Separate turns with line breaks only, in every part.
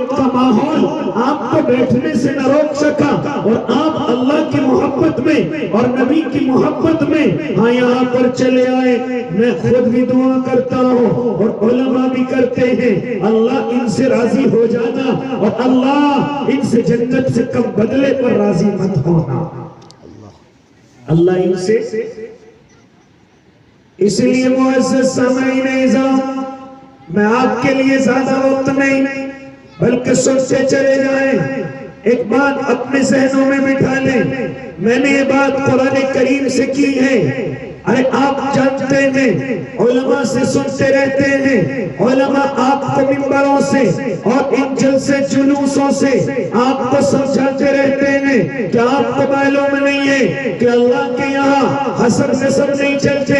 وقت کا ماحول آپ کو بیٹھنے سے نہ روک سکا اور آپ اللہ کی محبت میں اور نبی کی محبت میں یہاں پر چلے آئے. میں خود بھی دعا کرتا ہوں اور علماء بھی کرتے ہیں, اللہ ان سے راضی ہو جانا اور اللہ ان سے جنت سے کم بدلے پر راضی مت ہونا. اللہ ان سے, اس لیے معزز سامعین اعزام, میں آپ کے لیے زیادہ وقت نہیں بلکہ سنتے چلے جائیں. ایک بات اپنے ذہنوں میں بٹھا لیں, میں نے یہ بات قرآن کریم سے کی ہے. ارے آپ جانتے ہیں, علماء سے سنتے رہتے ہیں, علماء آپ کو منبروں سے اور ان جلسے جلوسوں سے آپ کو سمجھاتے رہتے ہیں کہ آپ کو معلوم نہیں ہے کہ اللہ کے یہاں حسب نسب نہیں چلتے,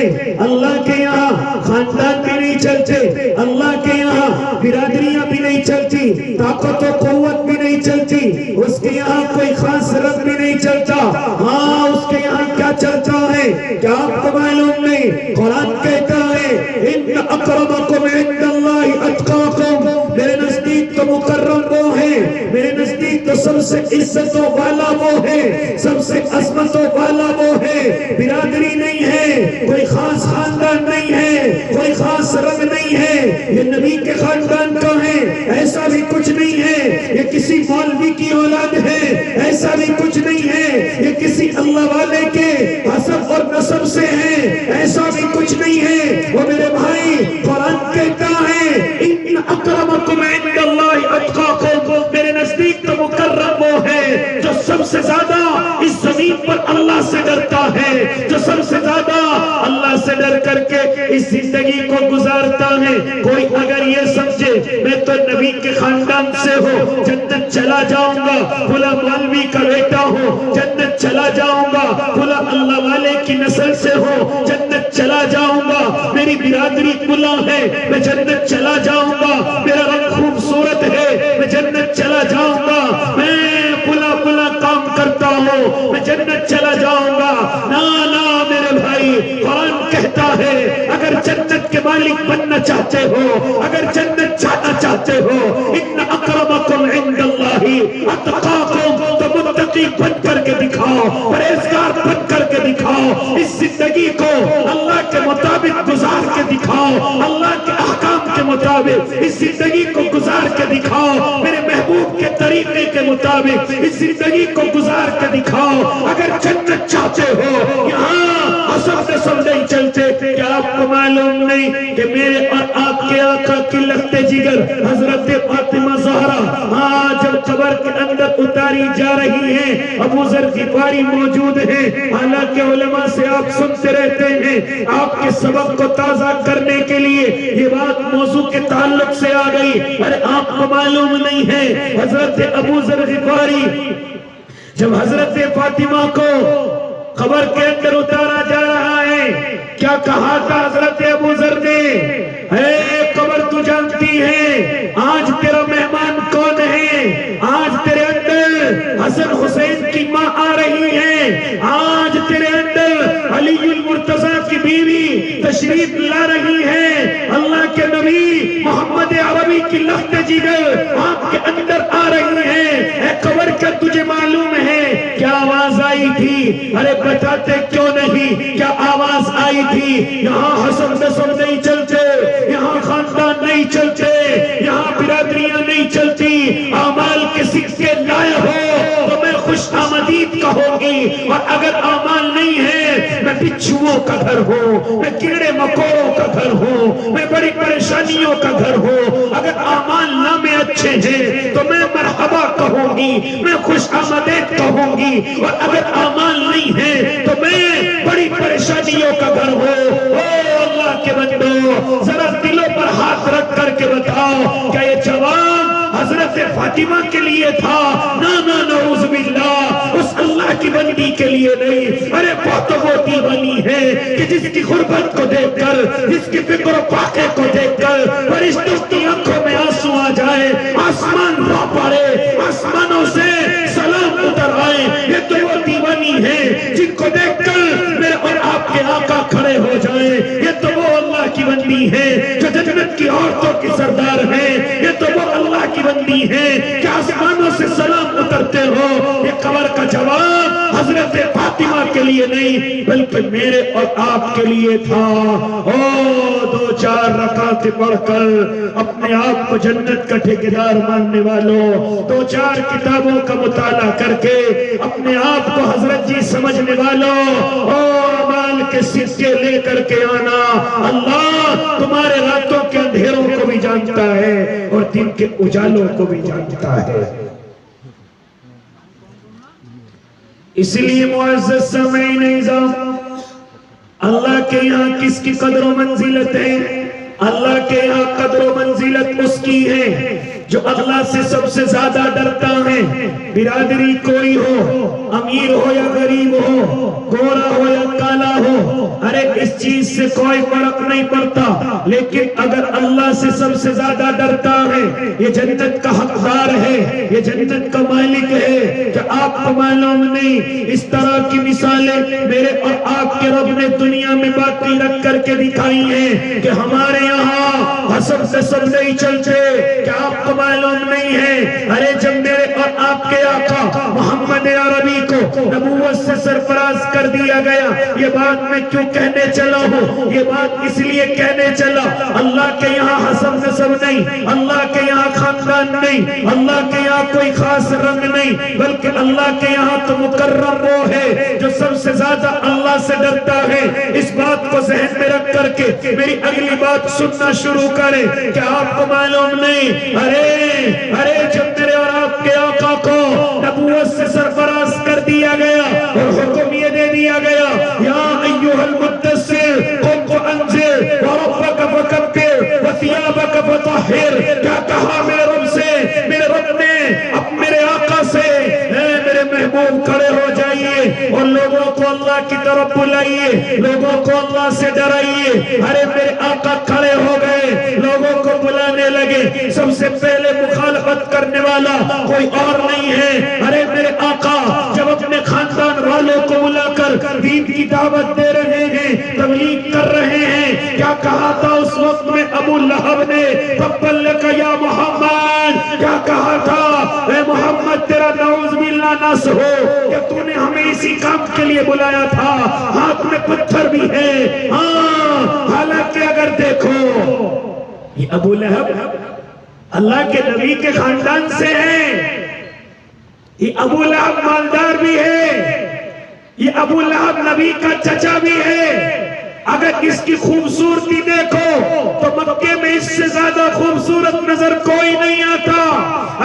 اللہ کے یہاں خاندان بھی نہیں چلتے, اللہ کے یہاں برادریاں بھی نہیں چلتی, طاقت و قوت بھی نہیں چلتی, اس کے یہاں کوئی خاص رب بھی نہیں چلتا. ہاں, اس کے یہاں کیا چلتا ہے کیا آپ کو معلوم نہیں؟ قرآن کہتا ہے ان اکرمکم عند اللہ اتقاکم, میرے نزدیک تو مکرم وہ ہے, میرے نزدیک تو سب سے عزتوں والا وہ ہے, سب سے عظمتوں والا وہ ہے. برادری نہیں ہے, کوئی خاص خاندان نہیں ہے, کوئی خاص رنگ نہیں ہے, یہ نبی کے خاندان کا ہے ایسا بھی کچھ نہیں ہے, یہ کسی مولوی کی اولاد ہے ایسا بھی کچھ نہیں ہے, یہ کسی اللہ والے کے حسب اور نسب سے ہے ایسا بھی کچھ نہیں ہے. وہ میرے بھائی, قرآن کہتا ہے ان اکرمکم عند اللہ اتقاکم, میرے نزدیک تو مکرم وہ ہے جو سب سے زیادہ اس زمین پر اللہ سے ڈرتا ہے, جو سب سے زیادہ اللہ سے ڈر کر کے اس زندگی کو گزارتا ہے. کوئی اگر یہ سمجھے میں تو نبی کے خاندان سے ہوں جنت چلا جاؤں گا, بھلا مولوی کا بیٹا ہوں جنت چلا جاؤں گا, بھلا اللہ والے کی نسل سے ہوں جنت چلا جاؤں گا, میری برادری بلا ہے میں جنت چلا جاؤں گا, میرا رنگ خوبصورت ہے میں جنت چلا جاؤں گا, میں بلا بلا کام کرتا ہوں میں جنت چلا جاؤں گا. نا نا میرے بھائی, قرآن کہتا ہے اگر جنت کے مالک بننا چاہتے ہو, اگر جنت جانا چاہتے ہو, ان اکرمکم عند اللہ اتقاکم, تو متقی بن کر کے دکھاؤ, پرہیزگار بن کر کے دکھاؤ, اس زندگی کو اللہ کے مطابق گزار کے دکھاؤ, اللہ کے احکام کے مطابق اس زندگی کو گزار کے دکھاؤ, میرے محبوب کے طریقے کے مطابق اس زندگی کو گزار کے دکھاؤ. اگر جنت چاہتے ہو, یہاں حسب نسب نہیں چلتے. کیا آپ کو معلوم نہیں کہ میرے اور آپ کے آقا کی لخت جگر حضرت فاطمہ زہرا جب قبر کے اندر اتاری جا رہی ہیں, ابو ذر غفاری موجود ہیں, حالانکہ علماء سے آپ سنتے رہتے ہیں, آپ کے سبق کو تازہ کرنے کے لیے یہ بات موضوع کے تعلق سے آ گئی. ارے آپ کو معلوم نہیں ہے حضرت ابو ذر غفاری جب حضرت فاطمہ کو قبر کے اندر اتارا جا رہا ہے, کیا کہا تھا حضرت ابو ذر نے؟ اے قبر تو جانتی ہے آج تیرا مہمان کون ہے, آج تیرے اندر حسن حسین کی ماں آ رہی ہے, آج تیرے اندر علی المرتضیٰ کی بیوی تشریف لا رہی ہے, اللہ کے نبی محمد عربی کی لخت جگر آپ کے اندر آ رہی ہے. اے قبر کیا تجھے معلوم ہے کیا آواز آئی تھی؟ ارے بتاتے کیوں نہیں کیا آواز آئی تھی؟ یہاں حسب نسب نہیں چلتے, یہاں خاندان نہیں چلتے, یہاں برادریاں نہیں چلتی. اعمال کے سکے لائے ہو تو میں خوش آمدید کہوں گی, اور اگر اعمال نہیں ہے میں بچھوؤں کا گھر ہوں, میں کیڑے مکوڑوں کا گھر ہوں, میں بڑی پریشانیوں کا گھر ہوں. اگر اعمال نامے اچھے ہیں تو میں مرحبا کہوں گی, میں خوش آمدید کہوں گی, اور اگر اعمال نہیں ہے تو میں بڑی پریشانیوں کا گھر ہوں. او اللہ کے بندو, ذرا دلوں پر ہاتھ رکھ کر کے بتاؤ کیا یہ جواب حضرت فاطمہ کے لیے تھا؟ نا نا نعوذ باللہ, اس اللہ کی بندی کے لیے نہیں. ارے بہت وہ دیوانی ہے کہ جس کی غربت کو دیکھ کر, جس کی فکر و فاقے کو دیکھ کر فرشتوں کی آنکھوں میں آنسو آ جائے, آسمان رو پڑے, آسمانوں سے سلام اتر آئے. یہ تو وہ دیوانی ہے جن کو دیکھ کر میرے اور آپ کے آقا کھڑے ہو جائیں. یہ تو وہ اللہ کی بندی ہے جو جنت کی عورتوں کی سردار ہے. یہ تو وہ اللہ کی بندی ہیں کہ آسمانوں سے سلام اترتے ہو؟ یہ قبر کا جواب حضرت فاطمہ کے لیے نہیں بلکہ میرے اور آپ کے لیے تھا۔ دو چار رکعتیں پڑھ کر اپنے آپ کو جنت کا ٹھیکیدار ماننے والوں، دو چار کتابوں کا مطالعہ کر کے اپنے آپ کو حضرت جی سمجھنے والوں، اعمال کے سکے لے کر کے آنا۔ اللہ تمہارے راتوں کے اندھیروں کو بھی جانتا ہے اور دن کے اجالوں کو بھی جانتا ہے۔ اس لیے معزز سامعین اعزام، اللہ کے یہاں کس کی قدر و منزلت ہے؟ اللہ کے یہاں قدر و منزلت اس کی ہے جو اللہ سے سب سے زیادہ ڈرتا ہے۔ برادری کوئی ہو، امیر ہو یا غریب ہو، گورا ہو یا کالا ہو، ارے اس چیز سے کوئی فرق نہیں پڑتا، لیکن اگر اللہ سے سب سے زیادہ ڈرتا ہے، یہ جنت کا حقدار ہے، یہ جنت کا مالک ہے۔ کہ آپ کو معلوم نہیں، اس طرح کی مثالیں میرے اور آپ کے رب نے دنیا میں باقی رکھ کر کے دکھائی ہیں کہ ہمارے یہاں حسب سے سب نہیں چلتے۔ کہ آپ کو معلوم نہیں ہے، ارے جب میرے اور آپ کے آقا محمد عربی کو نبوت سے سرفراز کر دیا گیا، یہ بات میں کیوں کہنے چلا ہوں؟ یہ بات اس لیے کہنے چلا، اللہ کے یہاں حسب نسب نہیں، اللہ کے یہاں خاندان نہیں، اللہ کے یہاں کوئی خاص رنگ نہیں، بلکہ اللہ کے یہاں تو مکرم وہ ہے جو سب سے زیادہ اللہ سے ڈرتا ہے۔ اس بات کو ذہن میں رکھ کر کے میری اگلی بات سننا شروع کریں کہ آپ کو معلوم نہیں، ارے جب میرے اور آپ کے آقا کو نبوت سے سرفراز کر دیا گیا اور حکم یہ دے دیا گیا، یا ایھا المدثر قم فانذر وربک فکبر وثیابک فطہر، کیا کہا میرے رب سے؟ میرے رب نے اب میرے آقا سے، اے میرے محبوب کھڑے ہو جائیے اور لوگوں کو اللہ کی طرف بلائیے، لوگوں کو اللہ سے ڈرائیے۔ ارے میرے آقا کھڑے ہو گئے، لوگوں کو بلانے لگے۔ سب سے پہلے مخالفت کرنے والا کوئی اور نہیں ہے۔ ارے میرے آقا جب اپنے خاندان والوں کو بلا کر دین کی دعوت دے رہے ہیں، تبلیغ کر رہے ہیں، کیا کہا تھا اس وقت میں ابو لہب نے؟ تبا لک یا محمد، کیا کہا تھا؟ اے محمد تیرا نعوذ باللہ نس ہو کہ تو نے ہمیں اسی کام کے لیے بلایا تھا، ہاتھ میں پتھر بھی ہے۔ ہاں حالانکہ اگر دیکھو یہ ابو لہب اللہ کے نبی کے خاندان سے ہے، یہ ابو لہب مالدار بھی ہے، یہ ابو لہب نبی کا چچا بھی ہے۔ اگر اس کی خوبصورتی دیکھو تو مکے میں اس سے زیادہ خوبصورت نظر کوئی نہیں آتا۔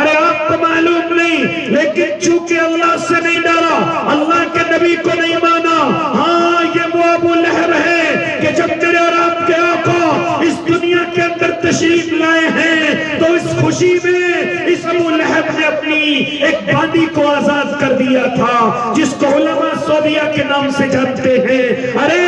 ارے آپ کو معلوم نہیں، لیکن چونکہ اللہ سے نہیں ڈرا، اللہ کے نبی کو نہیں مانا، ہاں یہ وہ ابو لہب ہے کہ جب میرے اور آپ کے آقا اس دنیا کے اندر تشریف لائے ہیں تو اس خوشی میں اس ابو لہب نے اپنی ایک باندی کو آزاد کر دیا تھا، جس کو علماء سعودیہ کے نام سے جانتے ہیں۔ ارے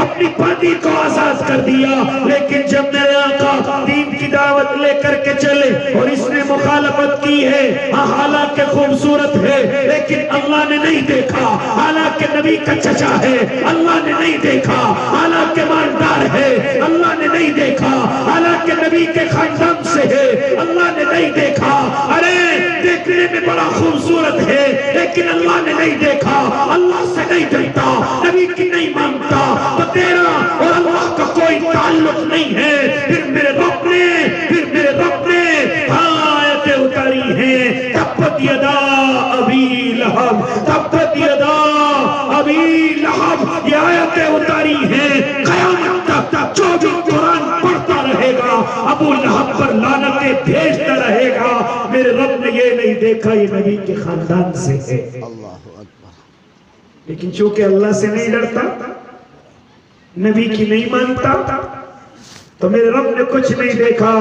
اپنی باندی کو آزاد کر دیا، لیکن جب میرے آقا دین کی دعوت لے کر کے چلے اور اس نے مخالفت کی ہے، حالانکہ خوبصورت ہے لیکن اللہ نے نہیں دیکھا، حالانکہ نبی کا چچا ہے اللہ نے نہیں دیکھا، حالانکہ مالدار ہے اللہ نے نہیں دیکھا، حالانکہ نبی کے خاندان سے ہے اللہ نے نہیں دیکھا۔ ارے دیکھنے میں بڑا خوبصورت ہے لیکن اللہ نے نہیں دیکھا، اللہ سے نہیں ڈرتا، نبی کی نہیں مانتا، تو تیرا اور اللہ کا کوئی تعلق نہیں ہے۔ پھر میرے رب نے آیتیں اتاری ہیں، تبت یدا ابی لہب، تبت یدا ابی لہب، یہ آیتیں اتاری ہیں قیامت تک جو قرآن پڑھتا رہے گا ابو لہب پر لعنتیں بھیجتا رہے گا۔ میرے رب نے یہ نہیں دیکھا یہ نبی کے خاندان سے ہے، لیکن چونکہ اللہ سے نہیں ڈرتا، نبی کی نہیں مانتا، تو میرے رب نے کچھ نہیں دیکھا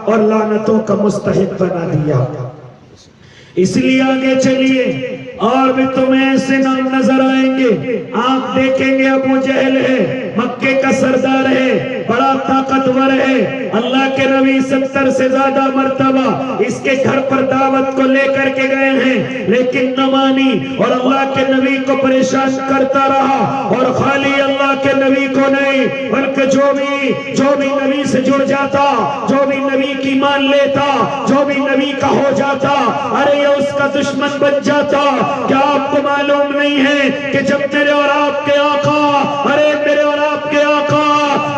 اور لعنتوں کا مستحق بنا دیا۔ اس لیے آگے چلیے، اور بھی تمہیں ایسے نام نظر آئیں گے۔ آپ دیکھیں گے ابو جہل ہے، مکے کا سردار ہے، بڑا طاقتور رہے، اللہ کے نبی 70 سے زیادہ مرتبہ اس کے گھر پر دعوت کو لے کر کے گئے ہیں، لیکن نہ مانی اور اللہ کے نبی کو پریشان کرتا رہا۔ اور خالی اللہ کے نبی کو نہیں بلکہ جو بھی نبی سے جڑ جاتا، جو بھی نبی کی مان لیتا، جو بھی نبی کا ہو جاتا، ارے یہ اس کا دشمن بن جاتا۔ کیا آپ کو معلوم نہیں ہے کہ جب میرے اور آپ کے آقا، میرے اور آپ کے آقا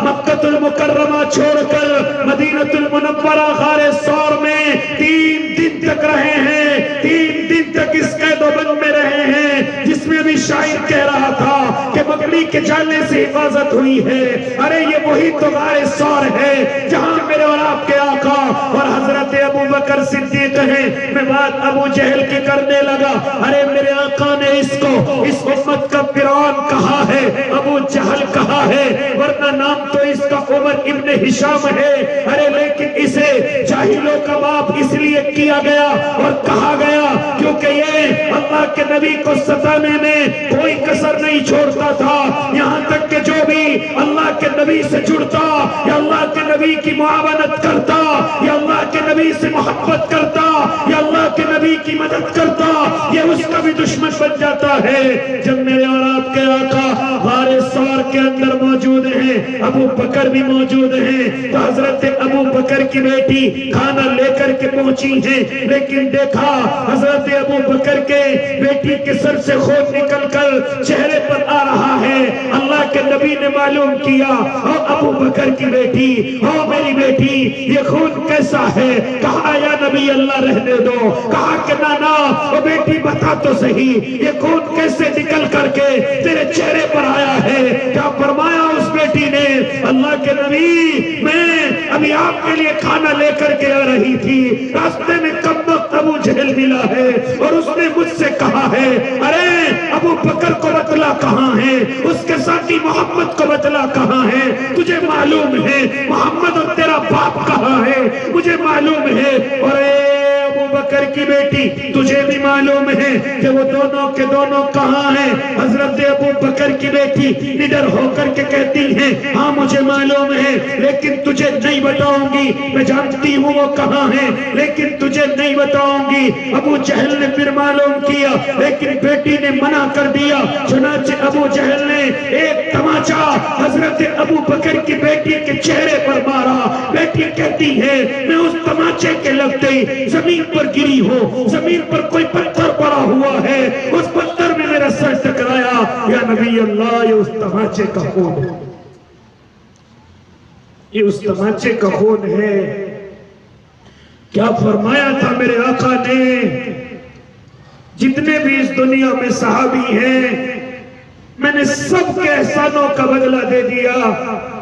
مکہ المکرمہ چھوڑ کر مدینہ المنورہ غار ثور میں 3 دن تک رہے ہیں، 3 دن تک اس قید و بند میں رہے ہیں، جس میں بھی شاعر کہہ رہا تھا کہ مکڑی کے جالے سے حفاظت ہوئی ہے۔ ارے یہ وہی تو غار ثور ہے جہاں میرے اور آپ کے آقا اور حضرت ابو بکر صدیق ہیں۔ میں بات ابو جہل کی کرنے لگا، ارے میرے آقا نے اس کو اس امت کا فرعون کہا ہے، ابو جہل کہا ہے، ورنہ نام تو اس کا عمر ابن ہشام ہے۔ ارے لیکن اسے جاہلوں کا باپ اس لیے کیا گیا اور کہا گیا کیونکہ یہ اللہ کے نبی کو ستانے میں کوئی کسر نہیں چھوڑتا تھا، یہاں تک کہ جو بھی اللہ کے نبی سے جڑتا یا اللہ کے نبی کی معاونت کرتا یا اللہ کے نبی سے محبت کرتا یا اللہ کے نبی کی مدد کرتا، یہ اس کا بھی دشمن بن جاتا ہے۔ جب میرے اور آپ کے آقا غار ثور کے اندر موجود ہیں، ابو بکر بھی موجود ہیں، تو حضرت ابو بکر کی بیٹی کھانا لے کر کے پہنچی ہیں، لیکن دیکھا حضرت ابو بکر کے بیٹی کے سر سے خون نکل کر چہرے پر آ رہا ہے۔ اللہ کے نبی نے معلوم کیا، او ابو بکر کی بیٹی، او میری بیٹی، یہ خون کیسا ہے؟ کہا یا نبی اللہ رہنے دو۔ کہا کہ نانا او بیٹی بتا تو صحیح، یہ خون کیسے نکل کر کے تیرے چہرے پر آیا ہے؟ کیا فرمایا اس بیٹی نے؟ اللہ کے نبی میں ابھی آپ کے لیے کھانا لے کر کے آ رہی تھی، راستے میں کم وقت ابو جہل ملا ہے اور اس نے مجھ سے کہا ہے ارے ابو بکر کو بتلا کہاں ہے، اس کے ساتھی محمد کو بتلا کہاں ہے، تجھے معلوم ہے محمد اور تیرا باپ کہاں ہے، مجھے معلوم ہے۔ اور اے ابو بکر کی بیٹی تجھے بھی معلوم ہے کہ وہ دونوں کے دونوں کہاں ہیں۔ حضرت ابو بکر کی بیٹی نڈر ہو کر کے کہتی ہیں ہاں مجھے معلوم ہے لیکن تجھے نہیں بتاؤں گی، میں جانتی ہوں وہ کہاں ہیں لیکن تجھے نہیں بتاؤں گی۔ ابو جہل نے پھر معلوم کیا لیکن بیٹی نے منع کر دیا، چنانچہ ابو جہل نے ایک تماچا حضرت ابو بکر کی بیٹی کے چہرے پر مارا۔ بیٹی کہتی ہے میں اس تماچے کے لگتے ہی زمین پر گری ہوں، زمین پر کوئی پتھر پڑا ہوا ہے، اس پتھر میں میرا سر ٹکرایا۔ یا نبی اللہ یہ اس تماچے کا خون ہے، یہ اس تماچے کا خون ہے۔ کیا فرمایا تھا میرے آقا نے؟ جتنے بھی اس دنیا میں صحابی ہیں میں نے سب کے احسانوں کا بدلہ دے دیا۔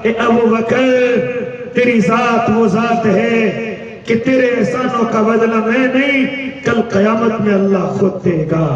اے ابو بکر تیری ذات وہ ذات ہے کہ تیرے احسانوں کا بدلہ میں نہیں، کل قیامت میں اللہ خود دے گا،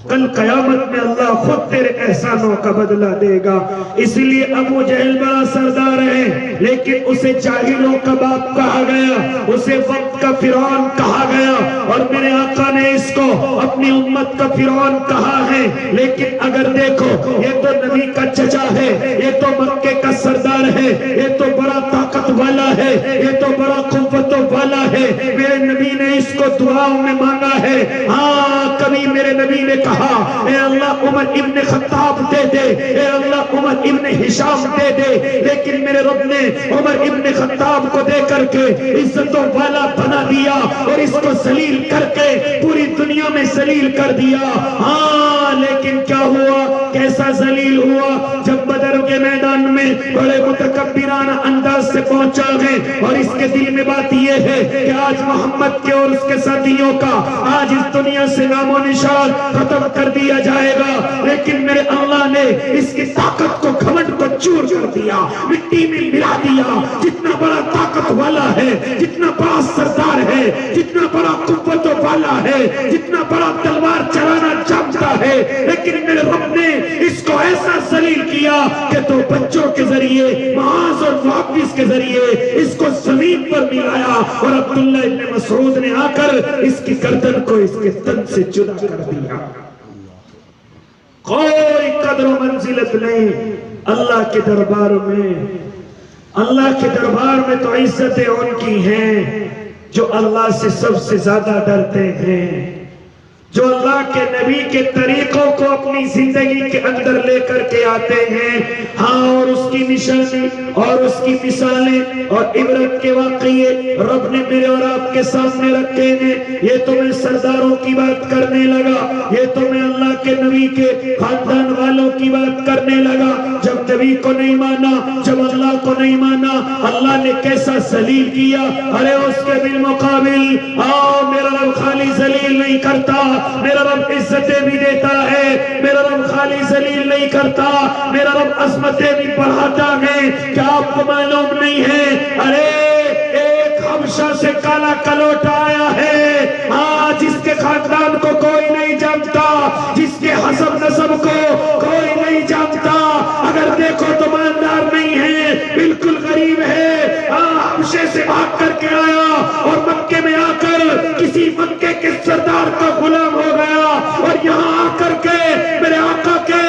کل قیامت میں اللہ خود تیرے احسانوں کا بدلہ دے گا۔ اس لیے ابو جہل بڑا سردار ہے لیکن اسے جاہلوں کا باپ کہا گیا، اسے وقت کا فرعون کہا گیا، اور میرے آقا نے اس کو اپنی امت کا فرعون کہا ہے۔ لیکن اگر دیکھو یہ تو نبی کا چچا ہے، یہ تو مکے کا سردار ہے، یہ تو بڑا طاقت والا ہے، یہ تو بڑا قوتوں والا ہے، میرے نبی نے اس کو دعاؤں میں مانگا ہے۔ ہاں کبھی میرے نبی نے کہا اے اللہ عمر ابن خطاب دے دے، اے اللہ عمر ابن ہشام دے دے، لیکن میرے رب نے عمر ابن خطاب کو دے کر کے عزتوں والا بنا دیا اور اس کو ذلیل کر کے پوری دنیا میں ذلیل کر دیا۔ ہاں لیکن کیا ہوا، کیسا ذلیل ہوا؟ جب بدر کے میدان میں بڑے متکبرانہ انداز سے پہنچا ہے اور اس کے دل میں بات یہ ہے کہ آج محمد کے اور اس کے ساتھیوں کا آج اس دنیا سے نام و نشان ختم کر دیا جائے گا، لیکن میرے اللہ نے اس کی طاقت کو گھمنڈ کو چور کر دیا، مٹی میں ملا دیا۔ جتنا بڑا طاقت والا ہے، جتنا بڑا سردار ہے، جتنا بڑا قوت والا ہے، جتنا بڑا تلوار چلانا جانتا ہے، لیکن میرے رب نے اس کو ایسا ذلیل کیا کہ تو بچوں کے ذریعے معاذ اور معاویہ کے ذریعے اس کو زمین پر ملایا اور عبداللہ ابن مسعود نے آ کر اس کی گردن کو اس کے تن سے جدا کر دیا۔ کوئی قدر و منزلت نہیں اللہ کے دربار میں۔ اللہ کے دربار میں تو عزتیں ان کی ہیں جو اللہ سے سب سے زیادہ ڈرتے ہیں، جو اللہ کے نبی کے طریقوں کو اپنی زندگی کے اندر لے کر کے آتے ہیں۔ ہاں، اور اس کی نشانی اور اس کی مثالیں اور عبرت کے واقعے رب نے میرے اور آپ کے سامنے رکھے ہیں۔ یہ تو میں سرداروں کی بات کرنے لگا، یہ تو میں اللہ کے نبی کے خاندان والوں کی بات کرنے لگا۔ جب نبی کو نہیں مانا، جب اللہ کو نہیں مانا، اللہ نے کیسا ذلیل کیا۔ ارے اس کے بالمقابل میرا رب خالی ذلیل نہیں کرتا، میرا رب عزتیں بھی دیتا ہے، میرا رب خالی ذلیل نہیں کرتا، میرا رب عظمتیں بھی بڑھاتا ہے۔ کیا آپ کو معلوم نہیں ہے؟ ارے ایک حبشہ سے کالا کلوٹا آیا ہے، جس کے خاندان کو کوئی نہیں جانتا، جس کے حسب نسب کو کوئی نہیں جانتا، اگر دیکھو تو مالدار نہیں ہے، بالکل غریب ہے، حبشے سے بھاگ کر کے آیا اور مکے میں آ کر کسی مکے کے سردار کا غلام ہو گیا، اور یہاں آ کر کے میرے آقا کے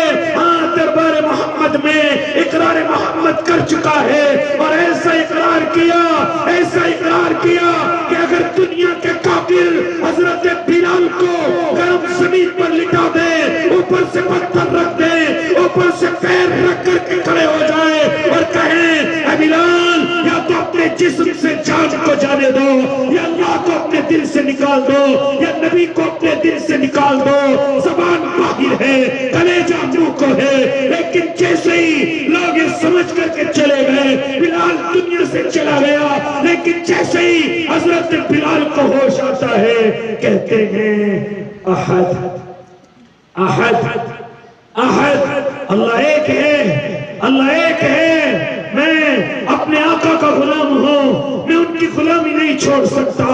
دربار محمد میں اقرار محمد کر چکا ہے، اور ایسا اقرار کیا کہ اگر دنیا کے کافر حضرت بلال کو گرم زمین پر لٹا دے، اوپر سے پتھر رکھ دے، اوپر سے پیر رکھ کر کے کھڑے ہو جائے اور کہیں اے بلال، یا تو اپنے جسم سے جان کو جانے دو، یا اللہ کو اپنے دل سے نکال دو، یا نبی کو اپنے دل سے نکال دو، زبان باہر ہے، کلیجہ منہ کو ہے، لیکن جیسے ہی لوگ یہ سمجھ کر کے چلے گئے بلال دنیا سے چلا گیا، لیکن جیسے ہی حضرت بلال کو ہوش آتا ہے کہتے ہیں احد احد احد، اللہ ایک ہے، اللہ ایک ہے، میں اپنے آقا کا غلام ہوں، میں ان کی غلامی نہیں چھوڑ سکتا،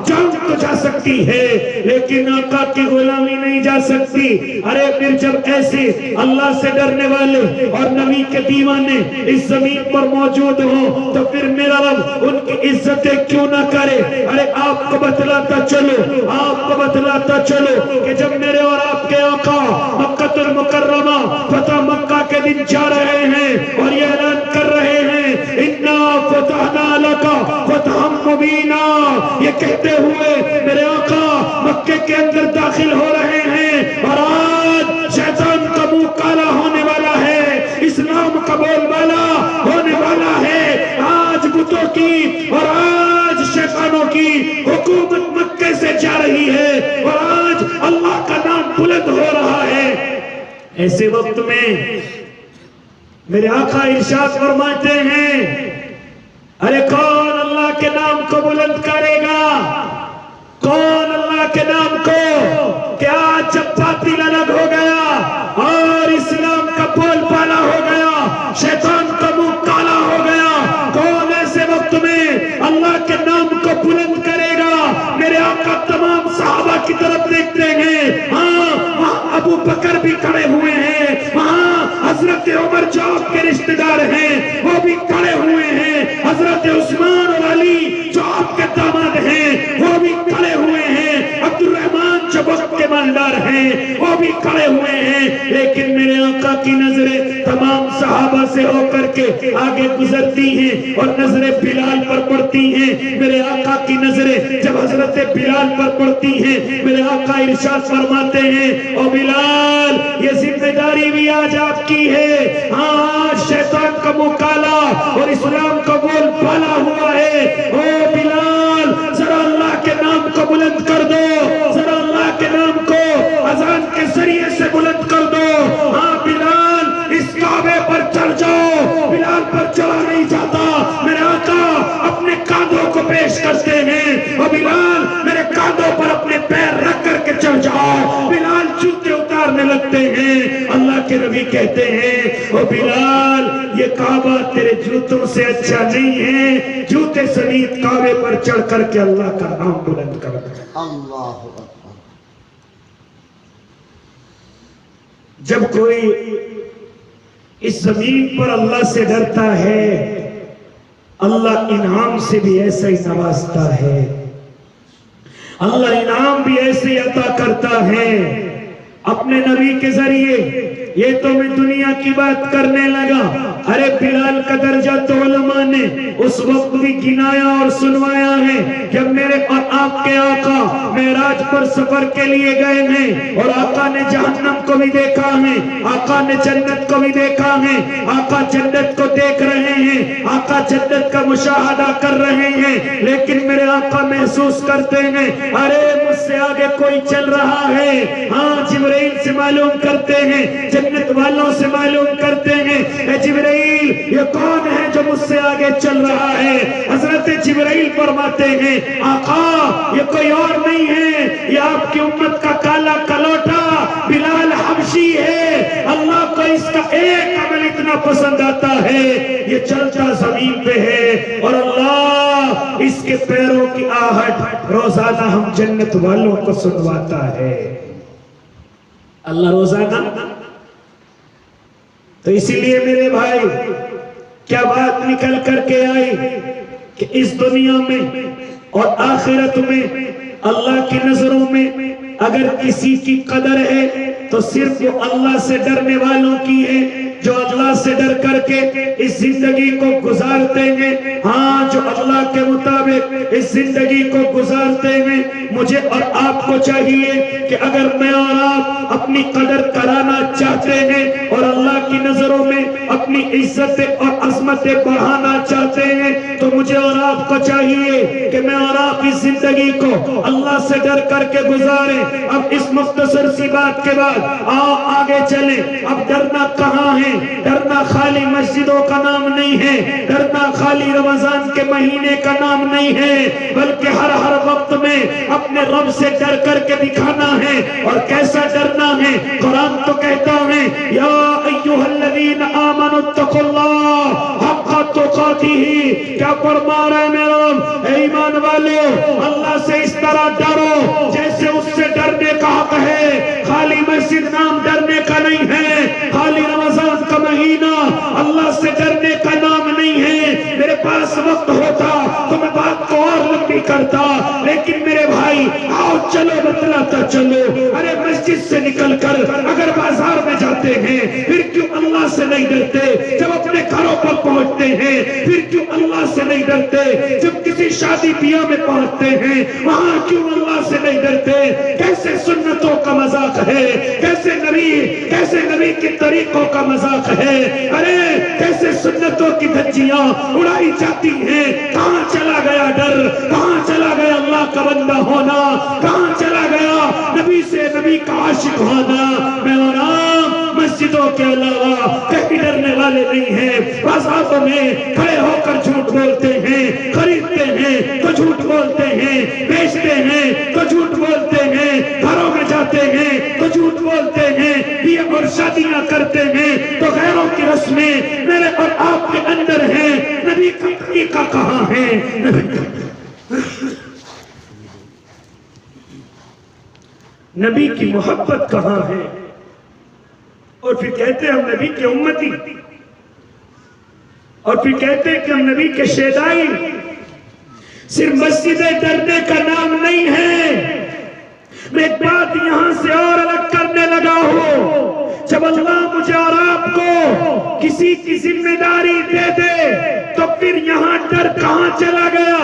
جان تو جا سکتی ہے لیکن آقا کی غلامی نہیں جا سکتی۔ ارے پھر جب ایسے اللہ سے ڈرنے والے اور نبی کے دیوانے اس زمین پر موجود ہوں تو پھر میرا رب ان کی عزتیں کیوں نہ کرے؟ ارے آپ کو بتلاتا چلو کہ جب میرے اور آپ کے آقا مکہ المکرمہ فتح مکہ کے دن جا رہے ہیں اور یہ اعلان کر رہے ہیں اِنَّا فَتَحْنَا لَكَ فَتْحًا مُبِينًا، یہ کہتے ہوئے میرے آقا مکے کے اندر داخل ہو رہے ہیں، اور آج شیطان کا منہ کالا ہونے والا ہے، اسلام کا بول بالا ہونے والا ہے، آج بتوں کی اور آج شیطانوں کی حکومت مکے سے جا رہی ہے، اور آج اللہ کا نام بلند ہو رہا ہے۔ ایسے وقت میں میرے آقا ارشاد فرماتے ہیں ارے کون اللہ کے نام کو بلند کرے گا؟ کون اللہ کے نام کو؟ کہ آج جب باطل الگ ہو گیا اور اسلام کا بول بالا ہو گیا، شیطان کا منہ کالا ہو گیا، کون ایسے وقت میں اللہ کے نام کو بلند کرے گا؟ میرے آقا تمام صحابہ کی طرف دیکھتے ہیں، وہاں ابو بکر بھی کھڑے ہوئے ہیں، وہاں حضرت عمر جو آپ کے رشتہ دار ہیں وہ بھی کھڑے ہوئے ہیں، حضرت عثمان اور علی جو آپ کے داماد ہیں وہ بھی کھڑے ہوئے ہیں، عبد الرحمن جو وقت کے مالدار ہیں وہ بھی کھڑے ہوئے ہیں، لیکن میرے آقا کی نظریں تمام صحابہ سے ہو کر کے آگے گزرتی ہیں اور نظریں بلال پر پڑتی ہیں۔ میرے آقا کی نظریں جب حضرت بلال پر پڑتی ہیں، میرے آقا ارشاد فرماتے ہیں او بلال، یہ ذمہ داری بھی آج آپ کی ہے، آج شیطان کا منہ کالا اور اسلام کا بول بالا ہوا ہے، او بلال ذرا اللہ کے نام کو بلند کر دو، ذرا اللہ کے نام کو اذان کے ذریعے سے بلند کر دو۔ ہاں بلال اس کعبے پر چڑھ جاؤ، بلال پر چڑھا نہیں جاتا، میرے آقا اپنے کاندھوں کو پیش کرتے ہیں، او بلال میرے کاندھوں پر اپنے پیر رکھ کر کے چڑھ جاؤ، بلال جوتے اتارنے لگتے ہیں۔ اللہ کے نبی کہتے ہیں او بلال یہ کعبہ تیرے جوتوں سے اچھا نہیں ہے، جوتے سمیت کعبے پر چڑھ کر کے اللہ کا نام بلند کر دے۔
اللہ اکبر۔
جب کوئی اس زمین پر اللہ سے ڈرتا ہے، اللہ انعام سے بھی ایسا ہی نوازتا ہے، اللہ انعام بھی ایسے ہی عطا کرتا ہے اپنے نبی کے ذریعے۔ یہ تو میں دنیا کی بات کرنے لگا، ارے بلال کا درجہ تو علماء نے اس وقت بھی گنایا اور سنوایا ہے جب میرے اور آپ کے آقا معراج پر سفر کے لیے گئے ہیں اور آقا نے جہنم کو بھی دیکھا ہے، آقا نے جنت کو بھی دیکھا ہے، آقا جنت کو دیکھ رہے ہیں، آقا جنت کا مشاہدہ کر رہے ہیں، لیکن میرے آقا محسوس کرتے ہیں ارے مجھ سے آگے کوئی چل رہا ہے۔ ہاں جبرائیل سے معلوم کرتے ہیں، جنت والوں سے معلوم کرتے ہیں، اے جبرائیل یہ کون ہے جو مجھ سے آگے چل رہا ہے؟ حضرت جبرائیل فرماتے ہیں آقا یہ کوئی اور نہیں ہے، یہ آپ کی امت کا کالا کلوٹا بلال حبشی ہے، اللہ کو اس کا ایک عمل اتنا پسند آتا ہے یہ چلتا زمین پہ ہے اور اللہ اس کے پیروں کی آہٹ روزانہ ہم جنت والوں کو سنواتا ہے۔ اللہ روزانہ، تو اسی لیے میرے بھائی کیا بات نکل کر کے آئی کہ اس دنیا میں اور آخرت میں اللہ کی نظروں میں اگر کسی کی قدر ہے تو صرف وہ اللہ سے ڈرنے والوں کی ہے، جو اللہ سے ڈر کر کے اس زندگی کو گزارتے ہیں۔ ہاں جو اللہ کے مطابق اس زندگی کو گزارتے ہیں۔ مجھے اور آپ کو چاہیے کہ اگر میں اور آپ اپنی قدر کرانا چاہتے ہیں اور اللہ کی نظروں میں اپنی عزت اور عظمت بڑھانا چاہتے ہیں تو مجھے اور آپ کو چاہیے کہ میں اور آپ اس زندگی کو اللہ سے ڈر کر کے گزاریں۔ اب اس مختصر سی بات کے بعد آؤ آگے چلیں۔ اب ڈرنا کہاں ہے؟ ڈرنا خالی مسجدوں کا نام نہیں ہے، ڈرنا خالی رمضان کے مہینے کا نام نہیں ہے، بلکہ ہر وقت میں اپنے رب سے ڈر کر کے دکھانا ہے۔ اور کیسا ڈرنا ہے؟ قرآن تو کہتا ہے یا ایھا الذین آمنوا اتقوا اللہ حق تقاتہ، کیا فرما رہے ہیں میرے رب؟ اے ایمان والے اللہ سے اس طرح ڈرو جیسے اس سے ڈرنے کا حق ہے۔ خالی مسجد نام ڈرنے کا نہیں ہے، خالی رمضان کا مہینہ اللہ سے ڈرنے کا نام نہیں ہے۔ میرے پاس وقت ہوتا تو میں بات کو اور لمبی کرتا، لیکن میرے بھائی آؤ چلو بتلاتا چلو۔ ارے مسجد سے نکل کر اگر بازار میں جاتے ہیں پھر کیوں اللہ سے نہیں ڈرتے؟ جب اپنے گھروں پر پہنچتے ہیں پھر کیوں اللہ سے نہیں ڈرتے؟ جب کسی شادی بیاہ میں پہنچتے ہیں وہاں کیوں اللہ سے نہیں ڈرتے؟ کیسے سنتوں کا مذاق ہے، کیسے نبی کے طریقوں کا مذاق ہے، ارے کیسے سنتوں کی دھجیاں اڑائی جاتی ہیں۔ کہاں چلا گیا ڈر؟ کہاں چلا گیا اللہ کا بندہ ہونا؟ کہاں چلا گیا نبی کا عاشق ہونا؟ میں اور آپ مسجدوں کے علاوہ کہیں ڈرنے والے نہیں ہیں۔ بازاروں میں کھڑے ہو کر جھوٹ بولتے ہیں، خریدتے ہیں تو جھوٹ بولتے ہیں، بیچتے ہیں تو جھوٹ بولتے ہیں، گھروں میں جاتے ہیں تو جھوٹ بولتے ہیں، بیاہ اور شادیاں کرتے ہیں تو غیروں کی رسمیں میرے اور آپ کے اندر ہیں۔ نبی کا طریقہ کہاں ہے؟ نبی کی محبت کہاں ہے؟ اور پھر کہتے ہیں ہم نبی کے امتی، اور پھر کہتے ہیں کہ ہم نبی کے شیدائی۔ صرف مسجدیں ڈرنے کا نام نہیں ہے۔ میں ایک بات یہاں سے اور الگ کرنے لگا ہوں، جب اللہ مجھے اور آپ کو کسی کی ذمہ داری دے دے تو پھر یہاں ڈر کہاں چلا گیا؟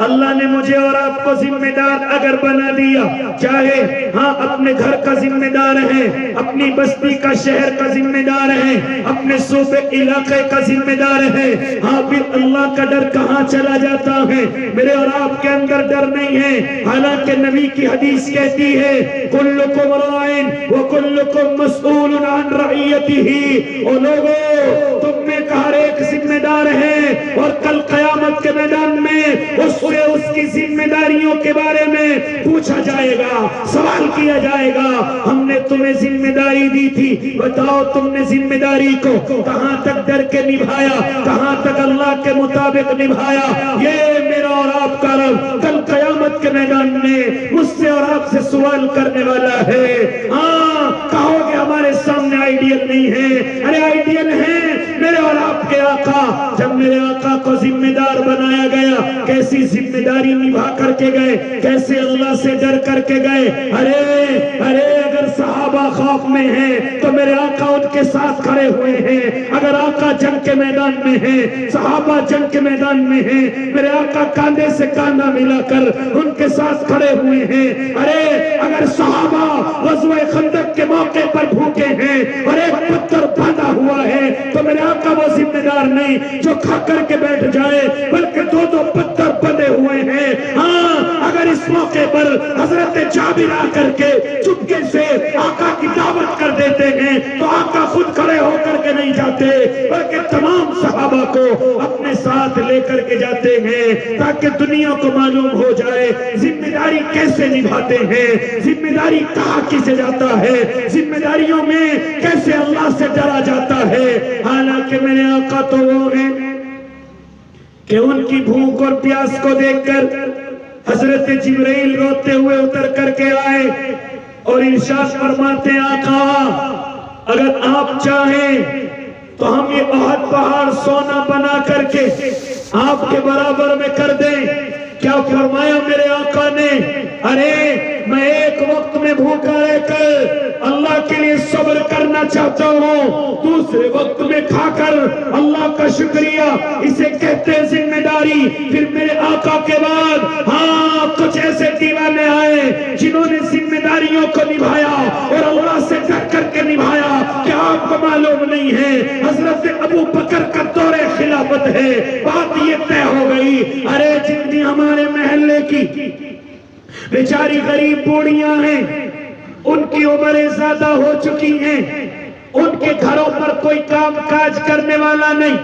اللہ نے مجھے اور آپ کو ذمہ دار اگر بنا دیا، چاہے ہاں اپنے گھر کا ذمہ دار ہے، اپنی بستی کا شہر کا ذمہ دار ہے، اپنے صوبے علاقے کا ذمہ دار ہے، ہاں پھر اللہ کا ڈر کہاں چلا جاتا ہے؟ میرے اور آپ کے اندر ڈر نہیں ہے، حالانکہ نبی کی حدیث کہتی ہے کلکم راعٍ وکلکم مسئول عن رعیتہ، او لوگو تم میں ہر ایک ذمہ دار ہے اور کل قیامت کے میدان میں اس سے اس کی ذمہ داریوں کے بارے میں پوچھا جائے گا، سوال کیا جائے گا۔ ہم نے تمہیں ذمہ داری دی تھی، بتاؤ تم نے ذمہ داری کو کہاں تک ڈر کے نبھایا، کہاں تک اللہ کے مطابق نبھایا؟ یہ میرا اور آپ کا رب کل قیامت کے میدان میں مجھ سے اور آپ سے سوال کرنے والا ہے۔ ہاں کہو گے ہمارے سامنے آئیڈیل نہیں ہے، ارے آئیڈیل ہے میرے اور آپ کے آقا۔ جب میرے آقا کو ذمہ دار بنایا گیا کیسی ذمہ داری نبھا کر کے گئے، کیسے اللہ سے ڈر کر کے گئے۔ ارے اگر صحابہ خوف میں ہیں تو میرے آقا ان کے ساتھ کھڑے ہوئے ہیں. اگر آقا جنگ کے میدان میں ہیں، صحابہ جنگ کے میدان میں ہیں، میرے آقا کاندھے سے کاندھا ملا کر ان کے ساتھ کھڑے ہوئے ہیں. ارے اگر صحابہ غزوہ خندق کے موقع پر بھوکے ہیں اور ایک پتھر باندھا ہوا ہے تو میرے آقا وہ ذمہ دار نہیں جو کھا کر کے بیٹھ جائے، بلکہ دو دو پتھر بندھے ہوئے ہیں. ہاں اگر اس موقع پر حضرت جابر آ کر کے چپکے سے آقا کی دعوت کر دیتے ہیں تو آقا خود کھڑے ہو کر کے نہیں جاتے، بلکہ تمام صحابہ کو اپنے ساتھ لے کر کے جاتے ہیں تاکہ دنیا کو معلوم ہو جائے ذمہ داری کیسے نبھاتے ہیں، ذمہ داری کہاں کسے جاتا ہے، ذمہ داریوں میں کیسے اللہ سے ڈرا جاتا ہے. حالانکہ میرے آقا تو وہ ہیں کہ ان کی بھوک اور پیاس کو دیکھ کر حضرت جبرائیل روتے ہوئے اتر کر کے آئے اور ارشاد فرماتے ہیں آقا اگر آپ چاہیں تو ہم یہ احد پہاڑ سونا بنا کر کے آپ کے برابر میں کر دیں. کیا فرمایا میرے آقا نے؟ ارے میں ایک وقت میں بھوکا رہ کر اللہ کے لیے صبر کرنا چاہتا ہوں، دوسرے وقت میں کھا کر اللہ کا شکریہ، اسے کہتے ہیں ذمہ داری. پھر میرے آقا کے بعد ہاں کچھ ایسے دیوانے آئے جنہوں نے ذمہ داریوں کو نبھایا اور اللہ سے ڈر کر کے نبھایا. کیا آپ کو معلوم نہیں ہے حضرت ابو بکر کا دور خلافت ہے، بات یہ طے ہو گئی. ارے جتنی ہمارے محلے کی بیچاری غریب بوڑھیاں ہیں ان کی عمریں زیادہ ہو چکی ہیں، ان کے گھروں پر کوئی کام کاج کرنے والا نہیں،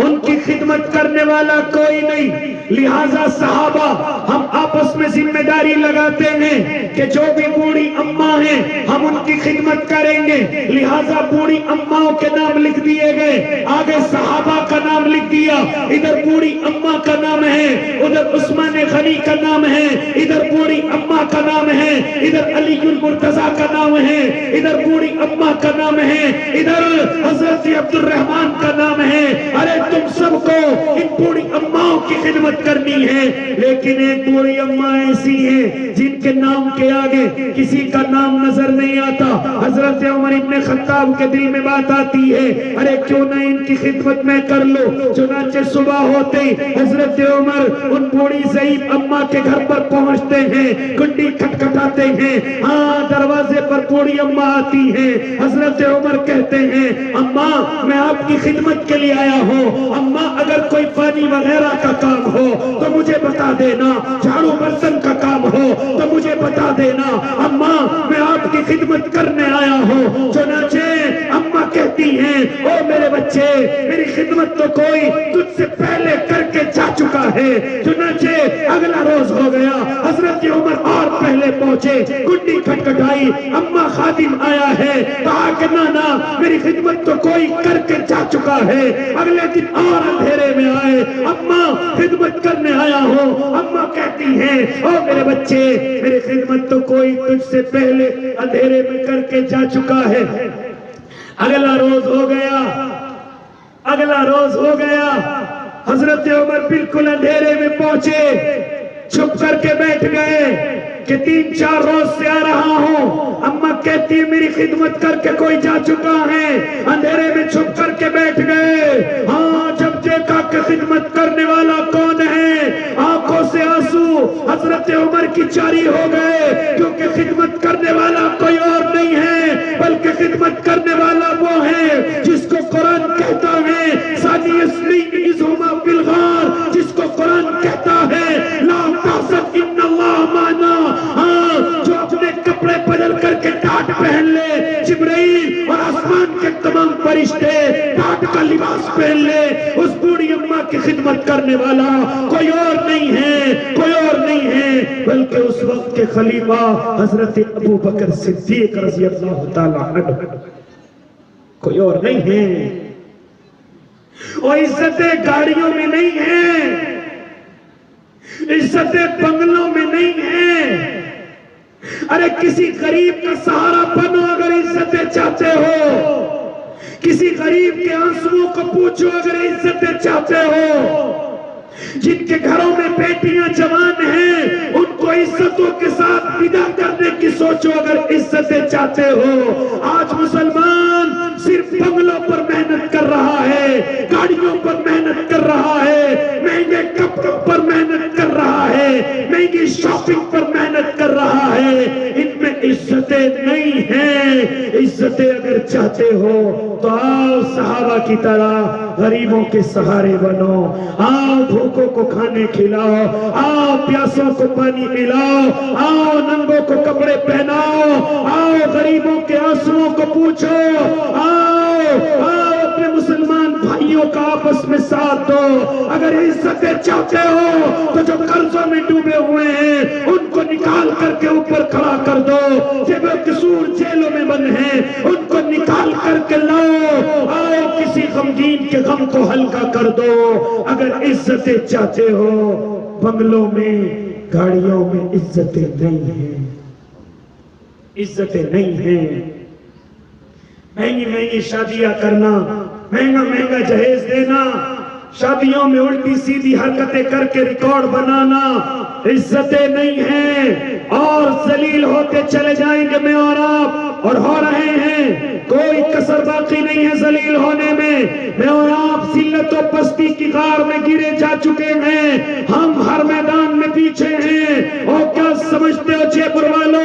ان کی خدمت کرنے والا کوئی نہیں، لہذا صحابہ ہم آپس میں ذمہ داری لگاتے ہیں کہ جو بھی بوڑھی اماں ہیں ہم ان کی خدمت کریں گے. لہذا بوڑھی اماں کے نام لکھ دیے گئے، آگے صحابہ کا نام لکھ دیا، ادھر بوڑھی اماں کا نام ہے، ادھر عثمان غنی کا نام ہے، ادھر بوڑھی اماں کا نام ہے، ادھر علی المرتضیٰ کا نام ہے، ادھر بوڑھی اماں کا نام ہے، ادھر حضرت عبد الرحمن کا نام ہے. ارے تم سب کو ان بوڑھی اماؤں کی خدمت کرنی ہے. لیکن ایک بوڑھی اماں ایسی ہیں جن کے نام کے آگے کسی کا نام نظر نہیں آتا. حضرت عمر ابن خطاب کے دل میں بات آتی ہے ارے کیوں نہ ان کی خدمت میں کر لو. چنانچہ صبح ہوتے حضرت عمر ان بوڑھی ضعیف اماں کے گھر پر پہنچتے ہیں، کنڈی کھٹکھٹاتے ہیں، ہاں دروازے پر بوڑھی اماں آتی ہیں. حضرت عمر کہتے ہیں اماں میں آپ کی خدمت کے لیے آیا ہوں، اماں اگر کوئی پانی وغیرہ کا کام ہو تو مجھے بتا دینا، جھاڑو برتن کا کام ہو تو مجھے بتا دینا، اماں میں آپ کی خدمت کرنے آیا ہوں. چنانچہ اماں کہتی ہیں او میرے بچے میری خدمت تو کوئی تجھ سے پہلے کر کے جا چکا ہے. چنانچہ اگلا روز ہو گیا، حضرت عمر اور پہلے پہنچے، کنڈی کھٹکھٹائی، اماں خادم آیا ہے، کہا کہ نانا میری خدمت تو کوئی کر کے جا چکا ہے. اگلے دن اور اندھیرے میں آئے، اماں خدمت کرنے آیا ہوں. اماں کہتی ہیں او میرے بچے میری خدمت تو کوئی تجھ سے پہلے اندھیرے میں کر کے جا چکا ہے. اگلا روز ہو گیا، اگلا روز ہو گیا، حضرت عمر بالکل اندھیرے میں پہنچے، چھپ کر کے بیٹھ گئے کہ 3-4 روز سے آ رہا ہوں. اماں کہتی ہے میری خدمت کر کے کوئی جا چکا ہے. اندھیرے میں چھپ کر کے بیٹھ گئے. ہاں جب دیکھا کہ خدمت کرنے والا کون ہے، آنکھوں سے آنسو حضرت عمر کی جاری ہو گئے، کیونکہ خدمت کرنے والا کوئی اور نہیں ہے بلکہ خدمت کرنے والا وہ ہے جس کو قرآن کہتا ہے ثانی اثنین اذ ہما فی الغار، جس کو قرآن کہتا ہے لا تحزن ان اللہ معنا. ہاں جو اپنے کپڑے بدل کر کے ٹاٹ پہن لے، جبرائیل اور آسمان کے تمام فرشتے ٹاٹ کا لباس پہن لے، اس بوڑھی اماں کی خدمت کرنے والا کوئی اور نہیں ہے، کوئی اور نہیں ہے بلکہ اس وقت کے خلیفہ حضرت ابو بکر صدیق رضی اللہ تعالیٰ عنہ، کوئی اور نہیں ہے. اور عزتیں گاڑیوں میں نہیں ہیں، عزتیں بنگلوں میں نہیں ہیں. ارے کسی غریب کا سہارا بنو اگر عزتیں چاہتے ہو، کسی غریب کے آنسوؤں کو پوچھو اگر عزتیں چاہتے ہو. جن کے گھروں میں بیٹیاں جوان ہیں ان کو کو عزتوں کے ساتھ ودا کرنے کی سوچو اگر عزتیں چاہتے ہو۔ آج مسلمان صرف بنگلوں پر محنت کر رہا ہے، گاڑیوں پر محنت کر رہا ہے، مہنگے کپڑوں پر محنت کر رہا ہے، مہنگی شاپنگ پر محنت کر رہا ہے، ان میں عزتیں نہیں ہیں۔ عزتیں اگر چاہتے ہو تو آؤ صحابہ کی طرح غریبوں کے سہارے بنو، آؤ بھوکوں کو کھانے کھلاؤ، آؤ پیاسوں کو پانی پلاؤ، آؤ ننگوں کو کپڑے پہناؤ، آؤ غریبوں کے آنسوؤں کو پوچھو، آؤ اپنے مسلمان بھائیوں کا آپس میں ساتھ دو۔ اگر عزتیں چاہتے ہو تو جو قرضوں میں ڈوبے ہوئے ہیں ان کو نکال کر کے اوپر کھڑا کر دو، جو بے قصور جیلوں میں بند ہیں ان کو نکال کر کے لاؤ، آؤ کسی غمگین کے غم کو ہلکا کر دو۔ اگر عزتیں چاہتے ہو، بنگلوں میں گاڑیوں میں عزتیں نہیں ہیں، عزتیں نہیں ہیں۔ مہنگی مہنگی شادیاں کرنا، مہنگا مہنگا جہیز دینا، شادیوں میں الٹی سیدھی حرکتیں کر کے ریکارڈ بنانا عزتیں نہیں ہیں، اور ذلیل ہوتے چلے جائیں گے میں اور آپ، اور ہو رہے ہیں، کوئی کسر باقی نہیں ہے ذلیل ہونے میں اور آپ ذلت و پستی کی غار میں گرے جا چکے ہیں، ہم ہر میدان میں پیچھے ہیں۔ اور کیا سمجھتے ہو جے پور والو،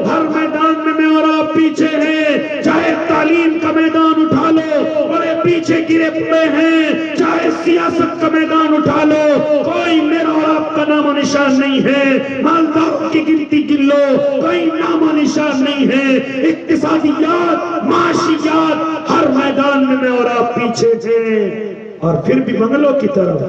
ہر میدان میں اور آپ پیچھے ہیں، چاہے تعلیم کا میدان اٹھا لو بڑے پیچھے گرے پڑے ہیں، چاہے سیاست کا میدان اٹھا لو کوئی میرا اور آپ کا نام و نشان نہیں ہے، مالداروں کی گنتی گن لو کوئی نام و نشان نہیں ہے، اقتصادیات معاشیات ہر میدان میں اور آپ پیچھے تھے۔ اور پھر بھی بنگلوں کی طرف،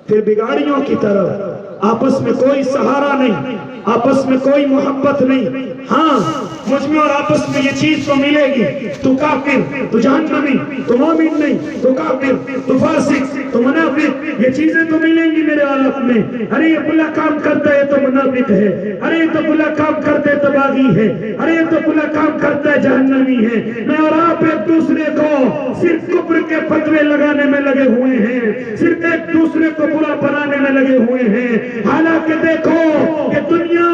پھر بھی گاڑیوں کی طرف، آپس میں کوئی سہارا نہیں، آپس میں کوئی محبت نہیں۔ ہاں مجھ میں اور آپس میں یہ چیز تو ملے گی، تو کافر، تو جہنمی، تو مومن نہیں، تو کافر، تو فاسق، تو منافق، یہ چیزیں تو ملیں گی میرے عالم میں۔ ارے یہ بلا کام کرتا ہے تو منافق ہے، ارے یہ تو بلا کام کرتا ہے تو باغی ہے، ارے یہ تو بلا کام کرتا ہے جہنمی ہے۔ میں اور آپ ایک دوسرے کو صرف کفر کے فتوے لگانے میں لگے ہوئے ہیں، صرف ایک دوسرے کو برا بنانے میں لگے ہوئے ہیں، حالانکہ دیکھو کہ دنیا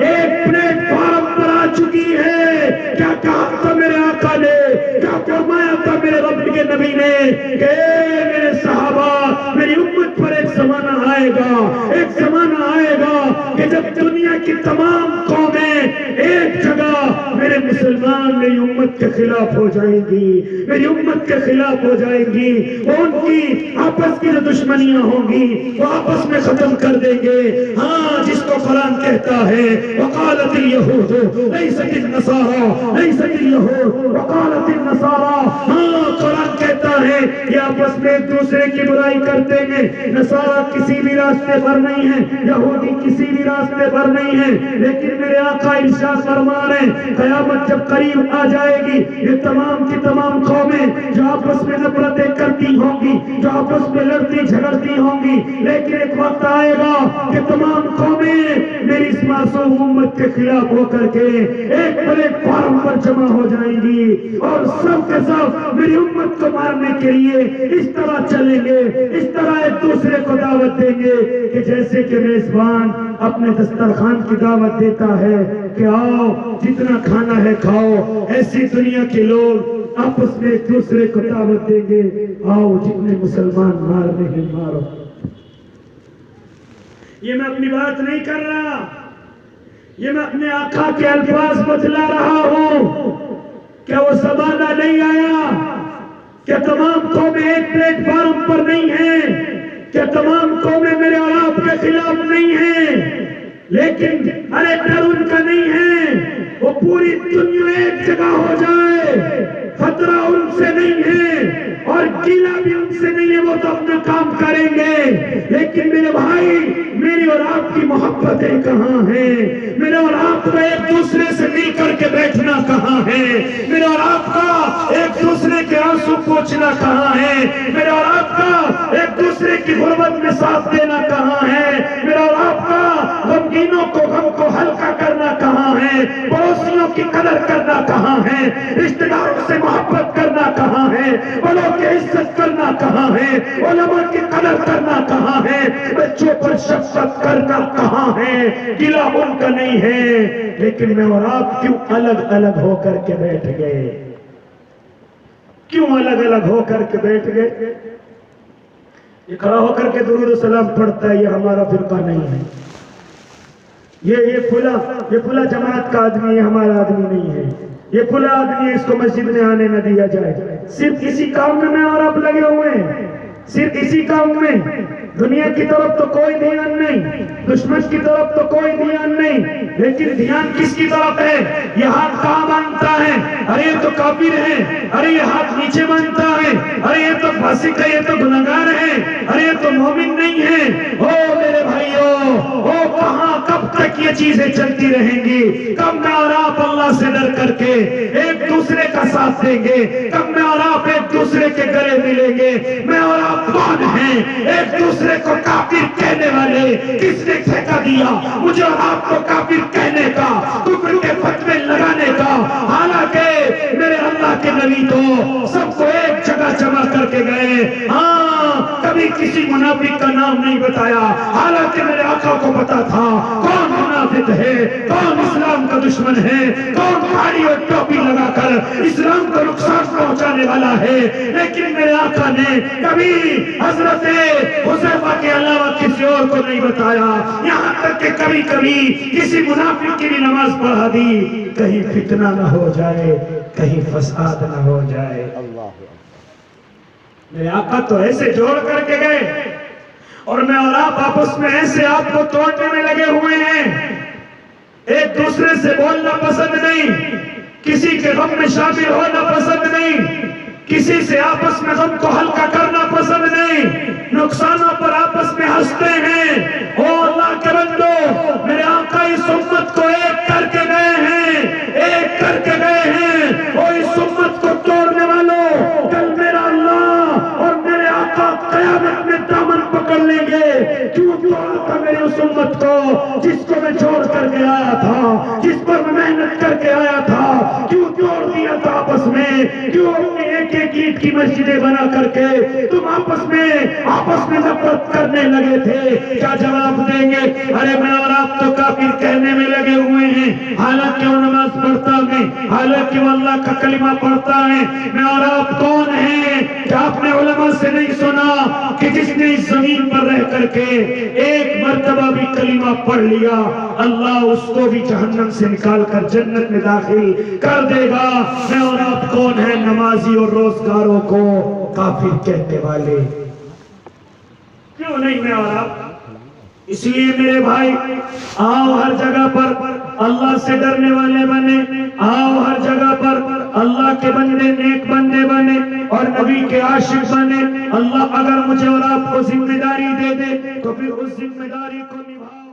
ایک پلیٹ فارم پر آ چکی ہے۔ کیا کہا تھا میرے آقا نے، کیا فرمایا تھا میرے رب کے نبی نے کہ اے میرے صحابہ، میری امت پر ایک زمانہ آئے گا، ایک زمانہ آئے گا کہ جب دنیا کی تمام قومیں ایک جگہ میرے مسلمان میری امت کے خلاف ہو جائیں گی، میری امت کے خلاف ہو جائیں گی، وہ ان کی آپس کی جو دشمنیاں ہوں گی وہ آپس میں ختم کر دیں گے۔ ہاں جس کو قرآن کہتا ہے وقالت اليہود لیست النصارى لیست اليہود وقالت النصارى، ہاں قرآن کہتا ہے یہ آپس میں ایک دوسرے کی برائی کرتے ہیں، نصارہ کسی بھی راستے پر نہیں ہیں، یہودی کسی بھی راستے پر نہیں ہیں، لیکن میرے آقا ارشاد فرما رہے ہیں قیامت جب قریب آ جائے گی یہ تمام کی تمام قومیں جو آپس میں نفرتیں کرتی ہوں گی، جو آپس میں لڑتی جھگڑتی ہوں گی، لیکن ایک وقت آئے گا کہ تمام قومیں میری اس معصوم امت کے خلاف ہو کر کے ایک پلیٹ فارم پر جمع ہو جائیں گی، اور سب کے سب میری امت کو مارنے کے لیے اس طرح چلیں گے، اس طرح ایک دوسرے کو دعوت دیں گے کہ جیسے کہ میزبان اپنے دسترخوان کی دعوت دیتا ہے کہ آؤ جتنا کھانا ہے کھاؤ، ایسی دنیا کے لوگ آپس میں ایک دوسرے کو دعوت دیں گے آؤ جتنے مسلمان مارنے ہیں مارو۔ یہ میں اپنی بات نہیں کر رہا، یہ میں اپنے آقا کے الفاظ بتلا رہا ہوں کہ وہ زمانہ نہیں آیا کہ تمام قومیں ایک پلیٹ فارم پر نہیں ہیں، کہ تمام قومیں میرے اور آپ کے خلاف نہیں ہیں، لیکن ارے ڈر ان کا نہیں ہے، وہ پوری دنیا ایک جگہ ہو جائے، خطرہ ان سے نہیں ہے اور گیلا بھی ان سے نہیں ہے، وہ تو اپنا کام کریں گے، لیکن میرے بھائی میری اور آپ کی محبتیں کہاں ہیں؟ میرے اور آپ کا ایک دوسرے سے مل کر کے بیٹھنا کہاں ہے؟ میرے اور آپ کا ایک دوسرے کے آنسو پوچھنا کہاں ہے؟ میرے اور آپ کا ایک دوسرے کی غربت میں ساتھ دینا کہاں ہے؟ میرے اور آپ کا غمگینوں کو غم کو ہلکا کرنا کہاں ہے؟ پڑوسیوں کی قدر کرنا کہاں ہے؟ رشتہ داروں سے محبت کرنا کہاں ہے؟ بڑوں کی عزت کرنا کہاں ہے، علماء کی قدر کرنا کہاں ہے، بچوں پر شفقت کرنا کہاں ہے، گلہ ان کا نہیں ہے۔ لیکن میں اور آپ کیوں الگ الگ ہو کر کے بیٹھ گئے؟ کیوں الگ الگ ہو کر کے بیٹھ گئے؟ یہ کھڑا ہو کر کے درود و سلام پڑھتا ہے، یہ ہمارا فرقہ نہیں ہے۔ یہ فلاں جماعت کا آدمی ہے، ہمارا آدمی نہیں ہے۔ یہ فلاں آدمی ہے، اس کو مسجد میں آنے نہ دیا جائے۔ صرف اسی کام میں اور آپ لگے ہوئے ہیں، صرف اسی کام میں۔ دنیا کی طرف تو کوئی دھیان نہیں، دشمن کی طرف تو کوئی دھیان نہیں، لیکن دھیان کس کی طرف ہے؟ یہ ہاتھ کہاں باندھتا ہے؟ ارے یہ تو کافر ہے، ارے یہ ہاتھ نیچے باندھتا ہے، ارے یہ تو فاسق ہے، یہ تو گنہگار ہے، ارے یہ تو مومن نہیں ہے۔ او میرے بھائیو، او کہاں کب تک یہ چیزیں چلتی رہیں گی؟ کب میں اور آپ اللہ سے ڈر کر کے ایک دوسرے کا ساتھ دیں گے؟ کب میں اور آپ ایک دوسرے کے گلے ملیں گے؟ میں اور آپ کون ہیں ایک دوسرے کو کافر کہنے والے؟ کس نے ٹھیکہ دیا مجھے اور آپ کو کافر کہنے کا، کفر کے فتوے لگانے کا؟ حالانکہ میرے اللہ کے نبی تو سب کو ایک جگہ جمع کر کے گئے، ہاں کبھی کسی منافق کا نام نہیں بتایا، حالانکہ میرے آقا کو پتا تھا کون منافق ہے، کون اسلام کا دشمن ہے، کون داڑھی اور ٹوپی لگا کر اسلام کو نقصان پہنچانے والا ہے۔ لیکن میرے آقا نے کبھی حضرت حذیفہ کے علاوہ کسی اور کو نہیں بتایا، یہاں تک کہ کبھی کبھی کسی منافق کی بھی نماز پڑھا دی، کہیں فتنہ نہ ہو جائے، کہیں فساد نہ ہو جائے۔ میرے آقا تو ایسے جوڑ کر کے گئے، اور میں اور آپ آپس میں ایسے آپ کو توڑنے میں لگے ہوئے ہیں۔ ایک دوسرے سے بولنا پسند نہیں، کسی کے غم میں شامل ہونا پسند نہیں، کسی سے آپس میں غم کو ہلکا کرنا پسند نہیں، نقصانوں پر آپس میں ہنستے ہیں۔ او اللہ کے بندو، میرے آقا اس امت کو ایک کر کے گئے ہیں، ایک کر کے گئے ہیں۔ او اس امت کو توڑنے والوں، کل میرا اللہ اور میرے آقا قیامت میں دامن پکڑ لیں گے۔ کیوں توڑا تھا میری اس امت کو جس کو میں چھوڑ کر کے آیا تھا، جس پر میں محنت کر کے آیا تھا؟ کیوں توڑ دیا تھا آپس میں؟ کیوں اپنی ایک ایک اینٹ کی مسجدیں بنا کر کے تم آپس میں نفرت کرنے لگے تھے؟ کیا جواب دیں گے؟ ارے میں اور آپ تو کافر کہنے میں لگے ہوئے ہیں، حالانکہ وہ نماز پڑھتا ہے، حالانکہ وہ اللہ کا کلمہ پڑھتا ہے۔ میں اور آپ کون ہیں کہ آپ نے علماء سے نہیں سنا کہ جس نے اس زمین پر رہ کر کے ایک مرتبہ بھی کلمہ پڑھ لیا، اللہ اس کو بھی جہنم سے نکال کر جنت میں داخل کر دے گا؟ میں اور آپ کون ہیں نمازی اور روزگاروں کو کافر کہنے والے؟ کیوں نہیں میں اور آپ؟ اس لیے میرے بھائی، آؤ ہر جگہ پر اللہ سے ڈرنے والے بنے، آؤ ہر جگہ پر اللہ کے بندے، نیک بندے بنے اور نبی کے عاشق بنے۔ اللہ اگر مجھے اور آپ کو ذمہ داری دے دے تو پھر اس ذمہ داری کو نبھاؤ۔